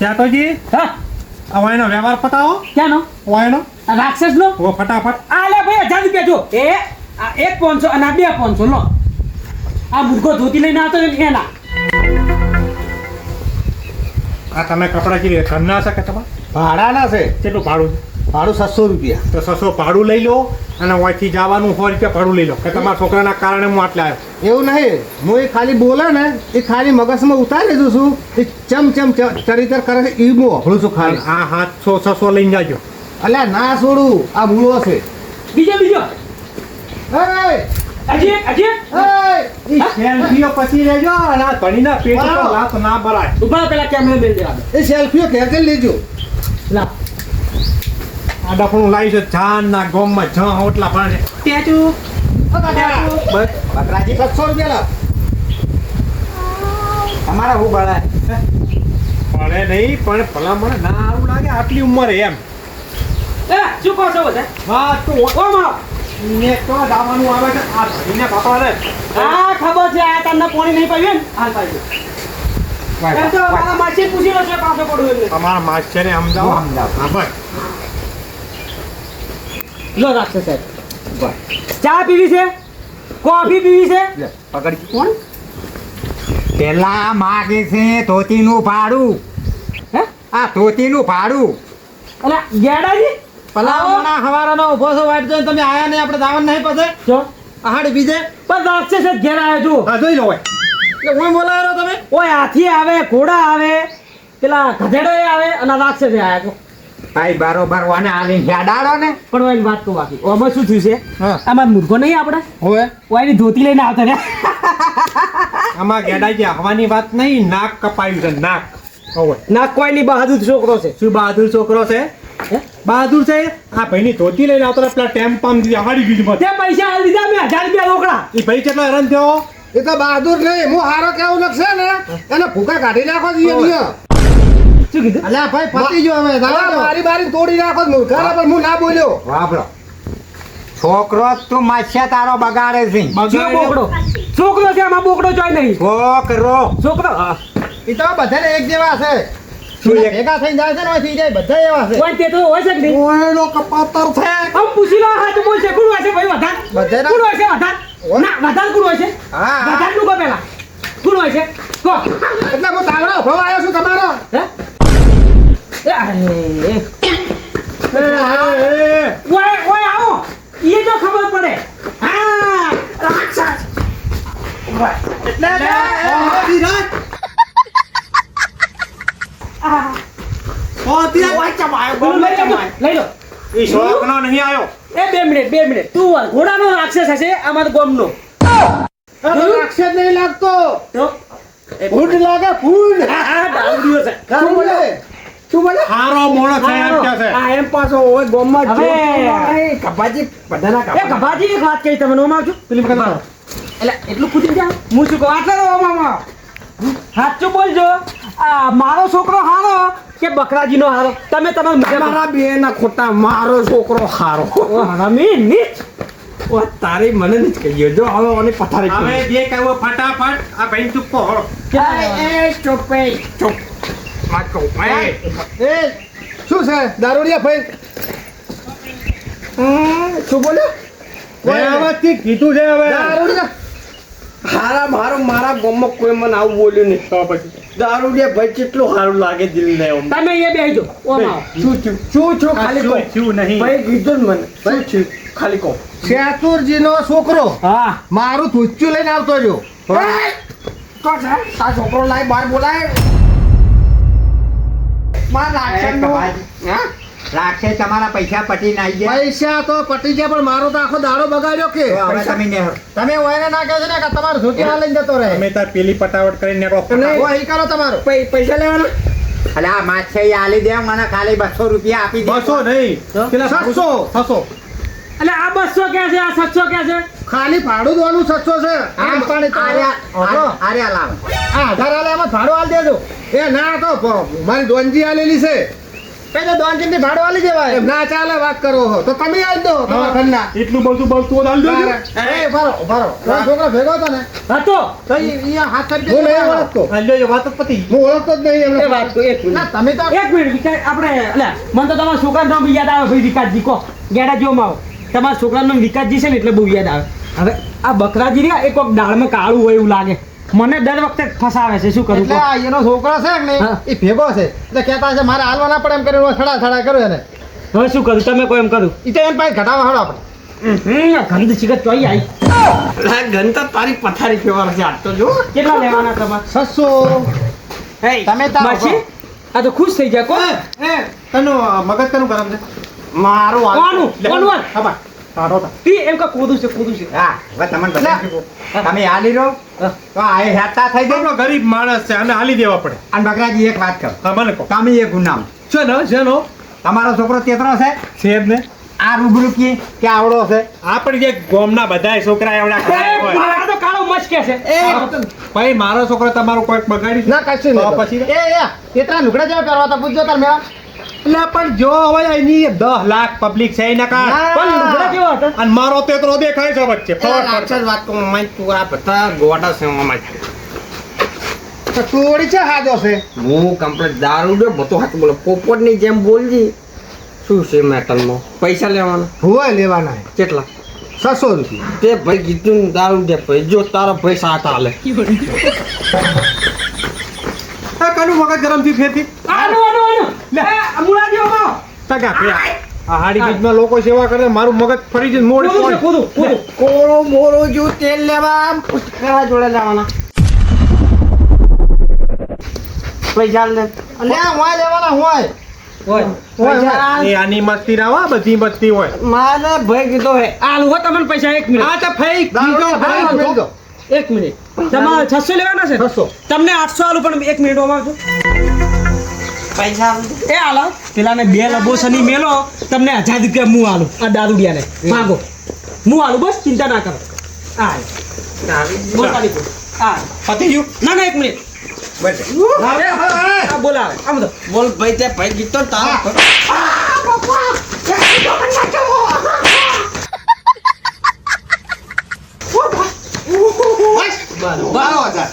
સેઠોજી હા હવાઈનો વ્યવહાર પતાવો. ક્યાંનો હવાઈનો રાક્ષસનો ઓ ફટાફટ. આ લે ભાઈ 1000 રૂપિયા જો એ આ 1 500 અને આ 2 500 લો આ મુર્ગો ધોતી લઈને આવતો ને એના આ તમે કપડા ચીરી ઘરના હશે કે તમારે ભાડાના છે. કેટલું ભાડું ભાડું 700 રૂપિયા. તો 600 ભાડું લઈ લો અને અહીંથી જવાનું 100 રૂપિયા ભાડું લઈ લો કે તમારા છોકરાના કારણે હું આટલે આવ્યો. એવું નહીં, હું એ ખાલી બોલે ને એ ખાલી મગજમાં ઉતારી લીધું છું. એ ચમ ચરિત્ર કરે છે એ હું ઓભળું છું ખાલી. આ 700 600 લઈને જાજો. અલ્યા ના છોડું, આ મૂળો છે. બીજો હે હજી હે ઈ સેલ્ફીઓ પછી લેજો અને આ ઘણીના પેટ ઉપર લાત ના ભરાય. ઉભા પેલા કેમેરા બેલ દેવા દે એ સેલ્ફીઓ ઘેર કરી લેજો. લા આ ડફણું લાવી છે જાનના ગોમમાં હોટલા ભણે છે. ટેચુ બસ બકરાજી 700 રૂપિયા લાવ. તમારા હું ભાડા ભણે નહીં પણ ભલા મને ના આવું લાગે આટલી ઉંમરે એમ. એ શું કહો છો બધા હા તો ઓ માં ને તો દાવાનું આવે છે આ ભણીને બાપા રે. આ ખબર છે આ તમને પાણી નહીં પાયું ને હાલ પાયું એમ તો મારા માસી પૂછી લો છે પાછો પડું એટલે તમારા માસ્ટરને સમજાવો. હા ભાઈ લો રાખશે સાહેબ ચા પીવી છે કોફી પીવી છે પકડી. કોણ પેલા માગે છે ધોતીનું ભાડું. હે આ ધોતીનું ભાડું. અલા ગેડાજી પલાવના હવારાનો ઊભો છો વાટ જોઈને તમે આયા નહીં, આપણે દાવન નહીં પતે. જો આહાડી બીજે પણ રાક્ષસ જ ઘેર આવ્યો છું હા જોઈ લો હોય. એટલે હું બોલાયો તમે. ઓય હાથી આવે ઘોડા આવે પેલા ગધેડો આવે અને રાક્ષસ આવ્યા છો ભાઈ બરોબર વાને આવીને હેડાડો ને. પણ ઓયની વાત કહું બાકી આમાં શું થયું છે હા. આમાં મૂર્ખો નહીં આપણે હોવે ઓયની ધોતી લઈને આવતા ને આમાં ગેડાજી હવાની વાત નહીં, નાક કપાયું છે નાક. હવે ના કોઈની બહાદુર છોકરો છે શું બહાદુર છોકરો છે? હે? બહાદુર છે આ ભાઈની ધોતી લઈને આવતો પેલા ટેમ્પામ હાડી દીધી તે પૈસા હાલ દીધા મેં 1000 રૂપિયા રોકડા એ ભાઈ કેટલો હેરાન થયો. એ તો બહાદુર નહીં, હું હારો કેવું લખશે ને એને ભૂકા કાઢી નાખો જોઈએ. શું કીધું અલ્યા ભાઈ પતી ગયો હવે મારી બારી તોડી નાખો મૂર્ખા, પણ હું ના બોલ્યો. વાપરો છોકરો જ તું માસ્યા તારો બગાડે છે. જો બોકડો છોકરો છે આમાં બોકડો જોઈ નહીં છોકરો છોકરો એ તો બધાને એક જેવા છે. શું એક? ભેગા થઈને જાય છે ને થઈ જાય બધા એવા છે. કોઈ તે તો હોય છે કે નહીં ઓયનો કપાતર છે. આમ પૂછી લો હા તો બોલ છે કોણ હોય છે ભાઈ વધાર બધાના- કોણ હોય છે વધાર ના વધાર કોણ હોય છે હા. વધાર નું કો પેલા કોણ હોય છે કો એટલે હું તાવડો ઉભો આવ્યો છું તમારો. હે એ અરે ઓય ઓય આવો એ તો ખબર પડે હા રાક્ષસ એટલે વિરાટ લઈ લો એ શોખનો નહીં આવ્યો. એ 2 મિનિટ તું ઘોડાનો રાક્ષસ હશે અમારા ગામનો રાક્ષસ નહીં લાગતો, તો ફૂડ લાગે ફૂડ. હા ડાવડીઓ છે શું બોલે? શું બોલે? હારો મોણો છે એમ કે છે. આ એમ પાછો હોય ગોમમાં હવે કપાજી બધાના એ ગભાજી એક વાત કહી તમે ઓમાં આવજો પેલી વખત આવો. એટલે એટલું કૂદી જાવ હું શું કહું આટલા ઓમાં સાચું બોલજો આ મારો છોકરો હારો કે બકરાજીનો હારો તમે તમારા મજા મારા બે ના ખોટા, મારો છોકરો હારો. ઓ હરામી નીચ ઓ તારી મને નથી કહ્યો જો હવે ઓને પથારી હવે જે કહેવું ફટાફટ આ ભાઈ ચૂપ કહો. ચૂપ. એ શું છે દારૂડિયા ભાઈ? શું બોલ્યો? વ્યવસ્થિત કીધું છે હવે. દારૂડિયા મારા ગામમાં કોઈ મને આવું બોલ્યું નહીં. તો પછી દારૂડિયા ભાઈ કેટલું સારું લાગે દિલને. તમે એ બેહજો ઓમાં શું ખાલી કહો. શું નહીં ભાઈ કીધું ને મને શું થયું ખાલી કહો. શેતુરજીનો છોકરો હા મારું થુચ્ચું લઈને આવતો રહ્યો. આ છોકરો લાય બહાર બોલાય. રાખશે તમારા પૈસા પટી નાઈ ગયા. પૈસા તો પટી ગયા પણ મારો તો આખો દાડો બગાડ્યો કે તો હવે તમે ને તમે ઓયને નાખ્યો છે ને કે તમારો ધોતી આ લઈને જતો રહે. તમે તાર પેલી પટાવટ કરીને નીકળો. ઓ અહીં કરો તમારો પૈસા લેવાના એટલે આ માછઈ આલી દે મને ખાલી 200 રૂપિયા આપી દે. 200 નહીં પેલા 700. 600. એટલે આ 200 ક્યાં છે આ 700 ક્યાં છે ખાલી ભાડું દોનું 700 છે. આમ પણ તો આર્યા લાવ. આ 1000 આલે એમાં ભાડું આલ દેજો. એ ના તો મારી દોનજી આલેલી છે. પેલા દોનચીનથી ભાડું આલી દેવાય. એમ ના ચાલે વાત કરો હો તો તમે આજ દો તમારા ઘરના. એટલું બધું બળતું હાલ દેજો. એ ભરો તમારો છોકરો ભેગો હતો ને હતો તો અહીંયા હાથ કરી હું નહીં ઓળખતો. હાલ દેજો, વાત જ પતી. હું ઓળખતો જ નહીં એ એમને. વાત તો એક ના તમે તો એક મિનિટ વિકાસ આપણે એટલે મને તો તમારા છોકરાનો નામ બી યાદ આવે ભાઈ વિકાસજી કહો ગેડા જો માં તમારા છોકરાનું નામ વિકાસજી છે ને એટલે બહુ યાદ આવે હવે આ બકરાજી રહ્યા એક વખત દાળમાં કાળું હોય એવું લાગે મને દર વખતે ફસાવે છે શું કરું એટલે કહો? આ એનો છોકરો છે કે હા. નહીં એ ભેગો છે એટલે કહેતા છે મારે હાલવા ના પડે એમ કરીને થડા થડા કર્યો એને. હવે શું કરું તમે કોઈ એમ કરું એ તો એને પાસે ઘટાવા હાડો આપણે. ગંધ શિકત ચોઈ આવી ઘંટા તારી પથારી ફેરવાનો છે આજ તો જો કેટલા લેવાના તમારે 600 તમે તારો માસી આ તો ખુશ થઈ જાય કોણ મગજ કનું ગરમ છે? મારું કોનું કોનું હા બા, તારો તા. તી એમ કે કોદું છે હા હવે તમને બતાવી દઉં. તમે હાલી રહો તો આ હેતા થઈ જાય. આપણો ગરીબ માણસ છે, આને હાલી દેવા પડે. અને બકરાજી એક વાત કરો, હા, મને કહો. તમે એ ગુનામ છે ને, છે નો? તમારો છોકરો તેતરો છે, છે જ ને. આ રૂબરૂ કે આવડો છે. આપણે જે ગામના બધાય છોકરા એવડા ખરાબ હોય. મારા તો કાળો મચકે છે ભાઈ મારો છોકરો તમારો કોઈક બગાડી ના કશું તો નહીં. પછી કેટલા લુગડા જેવા પહેરવા હતા પૂછજો તાર મેળા. એટલે પણ જો હવે એની 10 લાખ પબ્લિક છે એના કારણે. પણ લુગડા કેવા હતા અને મારો તેતરો દેખાય છે વચ્ચે ફરક પડશે. વાત કહું મારી તું આ બધા ગોટા છે મામા. તો તોડી છે હાજો છે. હું કમ્પ્લીટ દારૂ દે બધો હાથ બોલો પોપટની જેમ બોલજી. શું છે મેટલમાં પૈસા લેવાના હોય લેવાના હે. કેટલા? 600 રૂપિયા. તે ભાઈ કીધું ને દારૂ દે ભાઈ જો તારા પૈસા હાથ હાલે. આ કનું મગજ ગરમ થયું ફેરથી? આનું લે મુળાજી આવો ટકા ફેર. આ હાડી બીજમાં લોકો સેવા કરે મારું મગજ ફરી જઈને મોડ કૂદું કોળો મોરો જો તેલ લેવા કરા જોડે લેવાના પૈસા લે. અલ્યા હોય લેવાના હોય. હોય હોય. એ આની મસ્તી ના હોય, બધી મસ્તી હોય. મારે ભાઈ કીધો હે આલુ હો તમને પૈસા 1 મિનિટ આ તો ફેક દારૂ બીજો ભાઈ ભાઈ. મેળી દો. 1 મિનિટ તમારે 600 લેવાના છે 600. તમને 800 આલુ પણ 1 મિનિટ ઓમાવજો પૈસા એ આલો પેલાને 2 લબોસની મેલો તમને 1000 રૂપિયા હું આલુ આ દારૂડિયાને માંગો હું આલુ બસ ચિંતા ના કરો આ બોલ કાલી બોલ આ પતી ગયું? ના ના 1 મિનિટ આ બોલાવે આમ તો બોલ ભાઈ તે ભાઈ કીધો તારો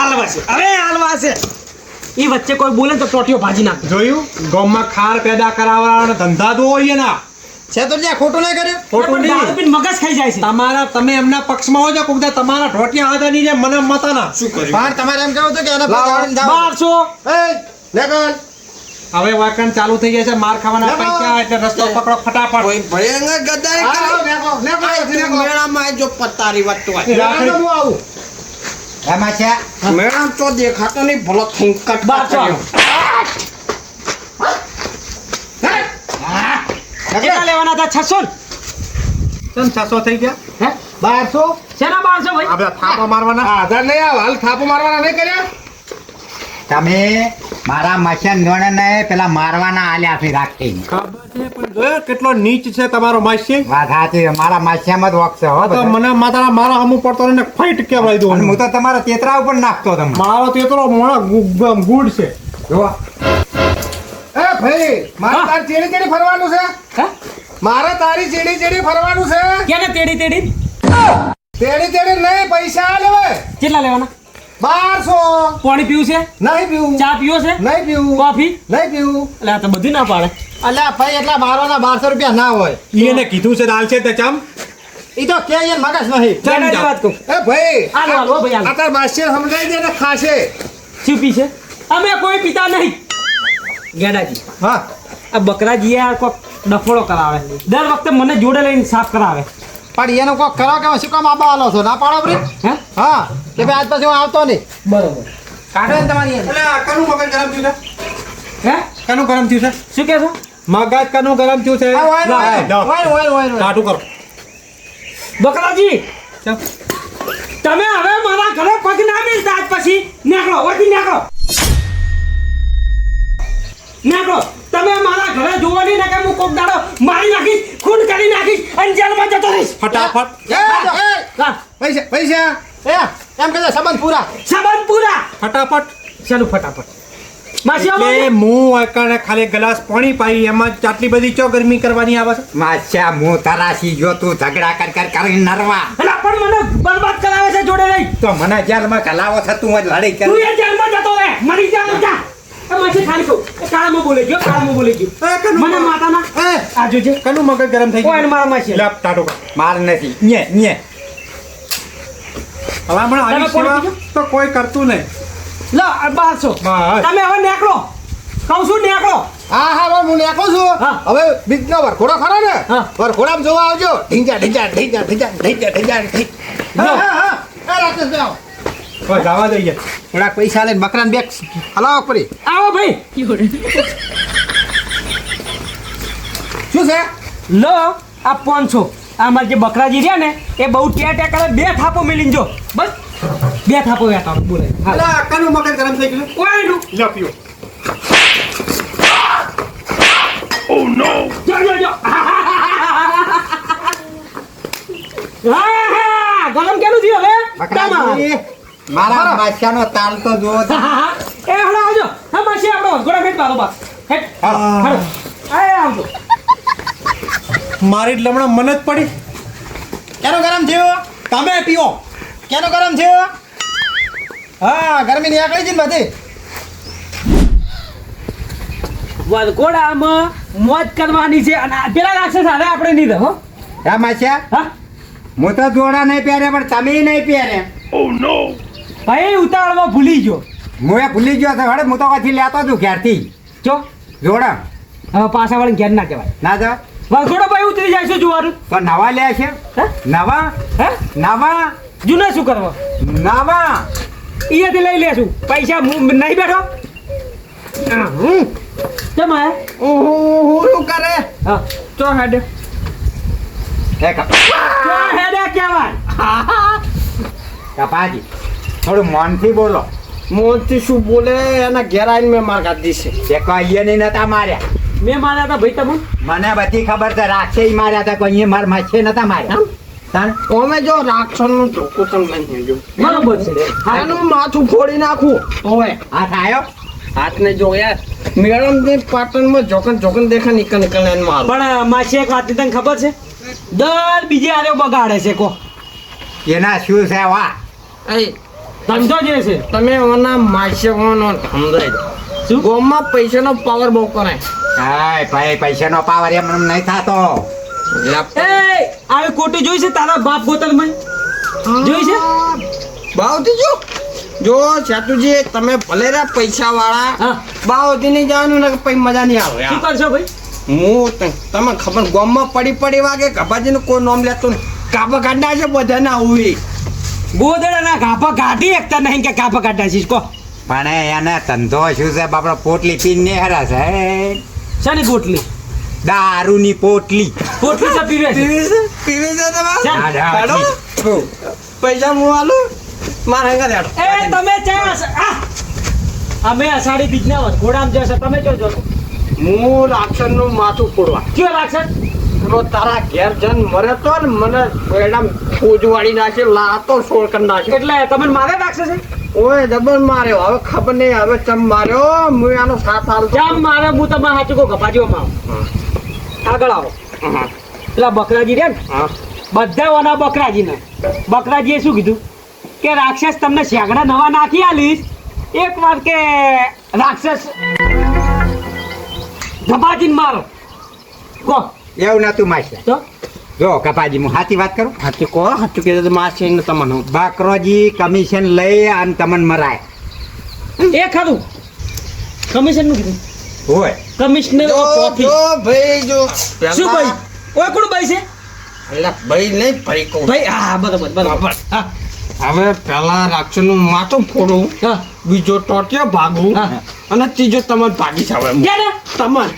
આલવા છે અરે આલવા છે ઈ વચ્ચે કોઈ બોલે ને તો ટોટીઓ ભાજી નાખે જોયું? ગામમાં ખાર પેદા કરાવવાના ધંધા તો હોય એના. છે તો ત્યાં ખોટું નહીં કર્યું. ખોટું પણ દારૂ નહીં. પીને મગજ ખાઈ જાય છે તમારા તમે એમના પક્ષમાં હોય કોક દા તમારા ઢોટિયા હાથાની જેમ મને મતાના. પણ તમારે એમ કેવું હતું કે એને પકડીને જાઓ. 1200 એ લેકન હવે વાકણ ચાલુ થઈ ગયા છે, માર ખાવાના લેવો. પૈસા એટલે રસ્તો પકડો ફટાફટ. ભાઈ ભયંકર ગદ્દારી આવો, કરી. લેકો, લેકો, આ તું લેકો. મેળામાં જો પતારી વાત તો હોય. લેકો તો હું આવું. એમાં છે મેળામાં તો દેખાતો નહીં ભલો થૂંકટ 1200 કેટલા લેવાના હતા 600 કેમ 600 થઈ ગયા? હે 1200. શેના 1200 ભાઈ આ બધા થાપા મારવાના. 1000 નહીં આવે. હાલ થાપો મારવાના નહીં કર્યા. તમે મારા મશીન દોણને પેલા મારવાના આલ્યા છે રાખી. ખબર છે પણ જોયો કેટલો નીચ છે તમારો માસી. વાત સાચી મારા મશીનમાં જ વખશે હો તો બધો. મને મારા હમું પડતો ને ફાઈટ કેવડાવી દઉં. અને હું તો તમારા તેતરા ઉપર નાખતો તમે મારો તેતરો મોણો ગુડ છે. જો એ ભાઈ મારે હા. તારી ચેડી ચેડી ફરવાનું છે. હે મારે તારી ચેડી ચેડી ફરવાનું છે. કેને તેડી તેડી ચેડી ચેડી નહીં પૈસા આલે હવે. કેટલા લેવાના 1200. પાણી પીવું છે નહીં પીવું. ચા પીવો છે નહીં પીવું. કોફી નહીં પીવું. એટલે આ તો બધું ના પાડે અલ્યા ભાઈ એટલા મારવાના 1200 રૂપિયા ના હોય. એને કીધું છે દાલ છે તે ચમ. ઈ તો કે યાર મગજ નહીં. જેનાથી વાત કહું એ ભાઈ હાલો, હાલો, ભાઈ, હાલો. આ તાર માસ્ટર સમજાઈ દે ને ખાશે. શું પી છે અમે કોઈ પીતા નહીં ગેડાજી હા આ બકરાજી યાર કોક ડફોડો કરાવે દર વખતે મને જોડે લઈને સાફ કરાવે પણ એનો કોક કરો કે શું કામ આબા આલો છો ના પાડો પ્રી. હે હા કે ભાઈ આજ પછી હું આવતો નહીં. બરોબર કાઢો ને તમારી એટલે આ કનું મગજ ગરમ થયું છે? હે કનું ગરમ થયું છે? શું કે છો મગજ કનું ગરમ થયું છે? આ વાય વાય જાઓ. વાય વાય વાય. કાઢું કરો. બકરાજી ચાલ. તમે હવે મારા ઘરે પગ ના મેલતા આજ પછી નીકળો ઓથી નીકળો નીકળો તમે મારા ઘરે જોવો નહીં ને કે હું કોક દાડો મારી નાખીશ ખૂન કરી નાખીશ અને જેલમાં જતો રહીશ ફટાફટ એ એ હા પૈસા પૈસા એ એમ કહે સંબંધ પૂરા. સંબંધ પૂરા ફટાફટ. ચાલો ફટાફટ માસી આવો એટલે હું એકને ખાલી ગ્લાસ પાણી પાઈ એમાં જ આટલી બધી ચો ગરમી કરવાની આવે છે માસ્યા હું તરાસી જો તું ઝઘડા કર કરીને નરવા અલા પણ મને બરબાદ કરાવે છે જોડે રહી તો મને જેલમાં કલાવો થતું હોય લડાઈ તું કર એ જેલમાં જતો રે મરી જા જા એ માસી ખાલી કહું એ કાળામાં બોલે ગયો કાળામાં બોલે ગયો એ કનું મને માતાના એ આ જોજે કનું મગજ ગરમ થઈ ઓય મારા માસી લે ટાટો કર માર નથી nye ભલામણ આવી તમે કોણ સેવા કીધું? તો કોઈ કરતું નહીં લો 1200 બસ. તમે હવે નીકળો કહું છું નીકળો હા હું નાખું છું હા. હવે બીજનો વરખોડો ખરો ને હા. વરખોડામાં જોવા આવજો ઢીંચા ઢીંચા ઢીંચા ઢીંચા ઢીંચા ઢીંચા હા હા હા એ રાકેશ ભાઈ આવો. બસ જવા દઈએ થોડાક પૈસા લઈને બકરાને બેગ હલાવો પડી આવો ભાઈ શું છે લો આ 500 આમાં જે બકરાજી રહ્યા ને એ બહુ ટેટે કરે 2 થાપો મેલીને જો બસ 2 થાપો વેતા બોલે હા અલા કનું મગજ ગરમ થઈ ગયું ઓય નું લે પીઓ જો જો જો હા ગરમ કેનું થયું હવે બકરાજી મારા માસ્યાનો તાલ તો જો એ હળો આવજો હા માસી આપણો ગોળા ફેટ પાડો બા હેટ હળો આય આવજો મારી લમણા મન જ પડી કેનો ગરમ થયો તમે પીઓ કેનો ગરમ થયો હા ગરમી ની આકડી છે ને બધી વરઘોડામાં મોજ કરવાની છે અને પેલા રાક્ષસ હારે આપણે નહીં રહો હે માસ્યા હા હું તો જોડા નહીં પહેરે પણ તમે નહીં પહેરે ભાઈ ઉતાવળમાં ભૂલી ગયો હું એ ભૂલી ગયો તો હડે હું તો પછી લેતો છું ઘેરથી જો જોડા હવે પાછા વાળા ઘેર ના કહેવાય ના જા વરઘોડો ભાઈ ઉતરી જાય છે જોવાનું તો નવા લે છે હે નવા હે નવા જૂના શું કરવા નવા અહીંયાથી લઈ લેશું પૈસા હું નહીં બેઠો કેમ આયા હું કરે હા ચો હેડ એ ચો હેડ કહેવાય કપાજી થોડું મોનથી બોલો મોનથી શું બોલે એના ઘેર આવીને મેં માર કાઢી છે તે કહીએ નહીં નતા માર્યા મેં માર્યા હતા ભાઈ તમે મને બધી ખબર છે રાખશે ઈ માર્યા હતા કોઈ માર માછે નતા માર્યા તાણ અમે જો રાક્ષસનું ધોકું તમને નહીં જો બરોબર છે હા એનું માથું ફોડી નાખું હવે હાથ આવ્યો હાથને જો યાર મેડમ ને પાટણમાં જોકન દેખા નીકળ એને માર પણ માસી એક વાત તને ખબર છે દર બીજે આરે બગાડે છે કો એના શું છે વાહ એ ધંધો જે છે તમે ઓના માસ્યવાનો સમજાય શું ગોમમાં પૈસાનો પાવર બહુ કરે હાય ભાઈ પૈસાનો પાવર એમ નહીં થતો એ આવી કોટી જોઈ છે તારા બાપ બોતલમાં જોઈ છે બાવથી જો ચાતુજી તમે ભલે રે પૈસા વાળા હા બાવથી નહીં જવાનું ને પછી મજા નહીં આવે શું કરશો ભાઈ તમે ખબર ગોમમાં પડી વાગે ગભાજીનું કોઈ નામ લેતું નહીં કાપા કાઢના છે બધા ના ઉવી ગોદડાના ઘાપા કાઢી એકતા નહીં કે ઘાપા કાઢ્યા છે કો પણ એને ધંધો શું છે બાપડો પોટલી પીને હરા છે શાની પોટલી દારૂની પોટલી પોટલી તો પીવે છે પીવી છે તમે ચાલ. કાઢો. પૈસા હું આલું મારા હંગા દેડો એ તમે ચા અમે અષાઢી બીજના વરઘોડામાં જશે તમે જો જો હું રાક્ષસનું માથું ફોડવા કયો રાક્ષસ તો તારા ઘેર જન મરે તો ને મને પેલા ફોજવાળી નાખી લાતો સોળ કરી નાખી એટલે તમને મારે રાક્ષસ છે ઓય ડબલ માર્યો હવે ખબર નહીં હવે ચમ માર્યો હું આનો સાથ હાલ જામ મારે હું તમારે સાચું કહું ગપાજીઓમાં આગળ આવો પેલા બકરાજી રે ને હા બધા ઓના બકરાજીના બકરાજીએ શું કીધું કે રાક્ષસ તમને શેગડા નવા નાખી આલીશ એક વાર કે રાક્ષસ ગપાજીને મારો કહો એવું નતું માસ્યા તો જો કપાજી હું સાચી વાત કરું હાથી કહો હાથું કીધું માસી ને તમને બાકરોજી કમિશન લઈ અને તમને મરાય એ ખરું કમિશન નું કીધું હોય કમિશનર જો ઓફ ઓફિસ જો ભાઈ જો શું ભાઈ ઓય કોણ ભાઈ છે એટલે ભાઈ નહીં ભાઈ કહું ભાઈ હા બરોબર બરોબર હા હવે પેલા રાક્ષસનું માથું ફોડું હા બીજો ટોટિયો ભાગું હા. અને ત્રીજો તમારે ભાગી જાવ એમ ક્યાં ને તમારે